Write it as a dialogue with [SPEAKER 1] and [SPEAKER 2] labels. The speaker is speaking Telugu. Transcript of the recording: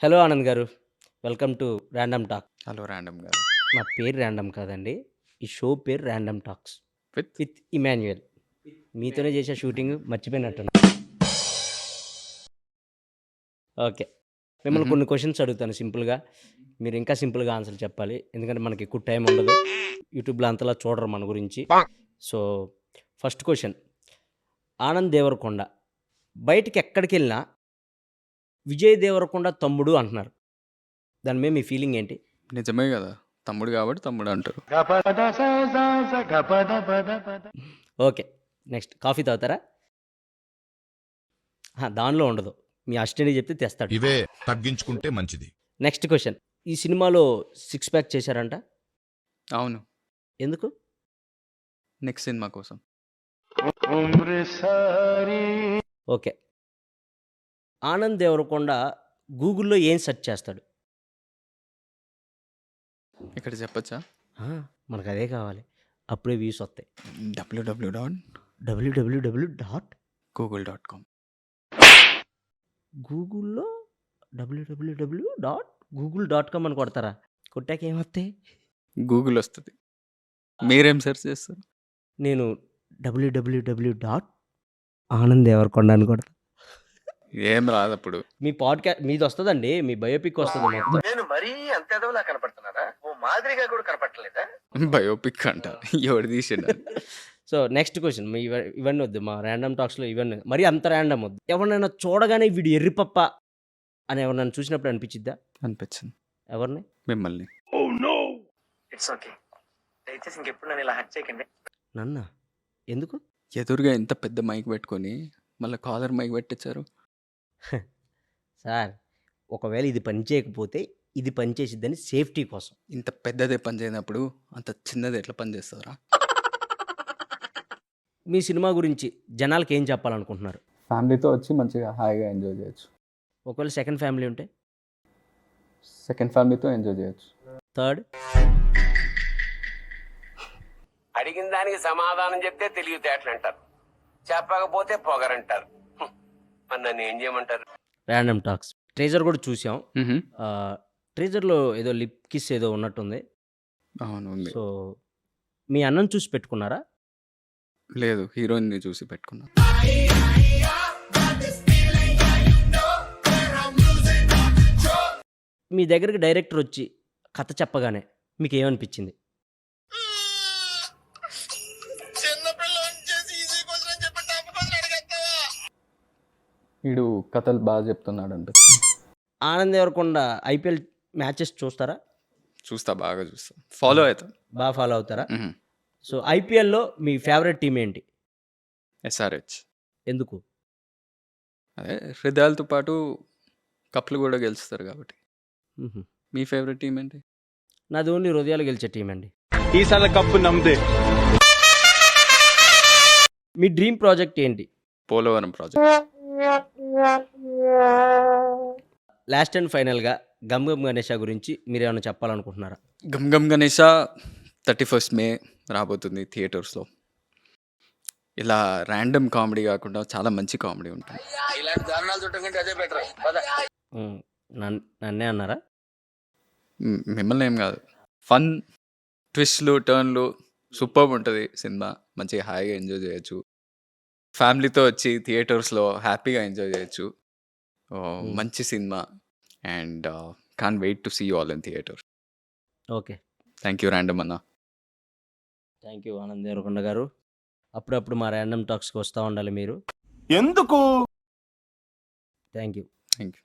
[SPEAKER 1] హలో ఆనంద్ గారు. Welcome to random talk.
[SPEAKER 2] Hello random గారు.
[SPEAKER 1] నా పేరు ర్యాండమ్ కాదండి. ఈ షో పేరు random talks
[SPEAKER 2] with
[SPEAKER 1] with Emmanuel. మీతోనే చేసే షూటింగ్ మర్చిపోయినట్టున్నా. ఓకే. మిమ్మల్ని కొన్ని క్వశ్చన్స్ అడుగుతాను సింపుల్‌గా. మీరు ఇంకా సింపుల్‌గా ఆన్సర్ చెప్పాలి. ఎందుకంటే మనకి ఎక్కువ టైం ఉండదు. యూట్యూబ్‌లో అంతలా చూడరు మన గురించి. So, first question. Anand Deverakonda బయటికి ఎక్కడికెళ్ళినా విజయ్ దేవరకొండ తమ్ముడు అంటున్నారు. దాని మీద మీ ఫీలింగ్ ఏంటి?
[SPEAKER 2] నిజమే కదా, తమ్ముడు కాబట్టి తమ్ముడు అంటారు.
[SPEAKER 1] ఓకే. నెక్స్ట్ కాఫీ తాగుతారా? దానిలో ఉండదు. మీ అసిస్టెంట్‌కి చెప్తే తెస్తాడు.
[SPEAKER 3] ఇవే తగ్గించుకుంటే మంచిది.
[SPEAKER 1] Next question. ఈ సినిమాలో సిక్స్ ప్యాక్ చేశారంట.
[SPEAKER 2] అవును,
[SPEAKER 1] ఎందుకు?
[SPEAKER 2] నెక్స్ట్ సినిమా కోసం.
[SPEAKER 1] ఓకే. ఆనంద్ దేవరకొండ గూగుల్‌లో ఏం సెర్చ్ చేస్తాడు?
[SPEAKER 2] ఇక్కడ చెప్పచ్చా?
[SPEAKER 1] మనకు అదే కావాలి. అప్పుడే వ్యూస్ వస్తాయి.
[SPEAKER 2] www.google.com.
[SPEAKER 1] గూగుల్‌లో www.google.com అని కొడతారా? కొట్టాక ఏమొస్తాయి?
[SPEAKER 2] గూగుల్ వస్తుంది. మీరేం సెర్చ్ చేస్తారు?
[SPEAKER 1] నేను www.ఆనంద్దేవరకొండ అని కొడతా.
[SPEAKER 2] ఏం రాదు అప్పుడు.
[SPEAKER 1] మీ మీది వస్తుందండి. మీ బయోపిక్ వస్తుంది మొత్తం.
[SPEAKER 4] నేను మరీ అంత ఎదవలా కనపడుతున్నారా? ఓ మాదిరిగా కూడా కనపడలేదా?
[SPEAKER 2] బయోపిక్ అంట, ఎవడు తీసిండు?
[SPEAKER 1] So next question. ఇవన్నీ వద్దు. మా ర్యాండమ్ టాక్స్‌లో ఇవన్నీ మరి అంత ర్యాండమ్ వద్దు. ఎవరినైనా చూడగానే వీడు ఎర్రిపప్ప అని ఎవరినైనా చూసినప్పుడు అనిపించిద్దా?
[SPEAKER 2] అనిపించింది.
[SPEAKER 1] ఎవరిని?
[SPEAKER 2] మిమ్మల్ని.
[SPEAKER 4] It's okay. దయచేసి ఇంకెప్పుడు నన్ను ఇలా హట్ చేయకండి.
[SPEAKER 1] నన్నా? ఎందుకు?
[SPEAKER 2] ఎదురుగా ఇంత పెద్ద మైక్ పెట్టుకొని మళ్ళీ కాలర్ మైక్ పెట్టించారు.
[SPEAKER 1] సార్, ఒకవేళ ఇది పని చేయకపోతే ఇది పని చేసిద్దని సేఫ్టీ కోసం.
[SPEAKER 2] ఇంత పెద్దదే పని చేయనప్పుడు అంత చిన్నది ఎట్లా పని చేస్తారా?
[SPEAKER 1] మీ సినిమా గురించి జనాలకి ఏం చెప్పాలనుకుంటున్నారు?
[SPEAKER 2] ఫ్యామిలీతో వచ్చి మంచిగా హాయిగా ఎంజాయ్ చేయొచ్చు.
[SPEAKER 1] ఒకవేళ సెకండ్ ఫ్యామిలీ ఉంటే?
[SPEAKER 2] సెకండ్ ఫ్యామిలీతో ఎంజాయ్ చేయొచ్చు.
[SPEAKER 1] థర్డ్?
[SPEAKER 4] అడిగిన దానికి సమాధానం చెప్తే తెలివితేటలు అంటారు, చెప్పకపోతే పొగరంటారు. మరి నన్ను ఏం చేయమంటారు?
[SPEAKER 1] ర్యాండమ్ టాక్స్ ట్రేజర్ కూడా చూసాం. ట్రేజర్లో ఏదో లిప్ కిస్ ఏదో ఉన్నట్టుంది.
[SPEAKER 2] అవును, ఉంది.
[SPEAKER 1] సో మీ అన్నను చూసి పెట్టుకున్నారా?
[SPEAKER 2] లేదు, హీరోయిన్ని చూసి పెట్టుకున్నా.
[SPEAKER 1] మీ దగ్గరికి డైరెక్టర్ వచ్చి కథ చెప్పగానే మీకు ఏమనిపించింది?
[SPEAKER 2] వీడు కథలు బాగా చెప్తున్నాడు అంటే.
[SPEAKER 1] ఆనంద్ దేవరకొండ ఐపీఎల్ మ్యాచెస్ చూస్తారా?
[SPEAKER 2] చూస్తా, బాగా చూస్తా, ఫాలో అవుతా.
[SPEAKER 1] బాగా ఫాలో అవుతారా? సో ఐపీఎల్లో మీ ఫేవరెట్ టీం ఏంటి?
[SPEAKER 2] ఎస్ఆర్హెచ్.
[SPEAKER 1] ఎందుకు?
[SPEAKER 2] అదే హృదయాలతో పాటు కప్లు కూడా గెలుస్తారు కాబట్టి.
[SPEAKER 1] మ్హూ.
[SPEAKER 2] మీ ఫేవరెట్ టీం ఏంటి?
[SPEAKER 1] నాది ఓన్లీ హృదయాలు గెలిచే టీం అండి.
[SPEAKER 5] ఈసారి కప్పు నమ్మదే.
[SPEAKER 1] మీ డ్రీమ్ ప్రాజెక్ట్ ఏంటి?
[SPEAKER 2] పోలవరం ప్రాజెక్ట్.
[SPEAKER 1] లాస్ట్ అండ్ ఫైనల్గా గమ్ గమ్ గణేష గురించి మీరు ఏమైనా చెప్పాలనుకుంటున్నారా?
[SPEAKER 2] గమ్ గమ్ గణేష 31st May రాబోతుంది థియేటర్స్లో. ఇలా ర్యాండమ్ కామెడీ కాకుండా చాలా మంచి కామెడీ ఉంటుంది.
[SPEAKER 4] ఇలాంటి దారుణాలు చూడటం కంటే అదే బెటర్.
[SPEAKER 1] నన్నే అన్నారా?
[SPEAKER 2] మిమ్మల్ని ఏం కాదు. ఫన్, ట్విస్ట్లు, టర్న్లు సూపర్ ఉంటుంది సినిమా. మంచిగా హాయిగా ఎంజాయ్ చేయొచ్చు. ఫ్యామిలీతో వచ్చి థియేటర్స్లో హ్యాపీగా ఎంజాయ్ చేయొచ్చు. మంచి cinema. And can't wait to see you all in theatre.
[SPEAKER 1] Okay.
[SPEAKER 2] Thank you random అన్న.
[SPEAKER 1] Thank you Anand Deverakonda garu. అప్పుడప్పుడు మా ర్యాండమ్ టాక్స్కి వస్తూ ఉండాలి మీరు.
[SPEAKER 5] ఎందుకు?
[SPEAKER 1] Thank you.
[SPEAKER 2] Thank you.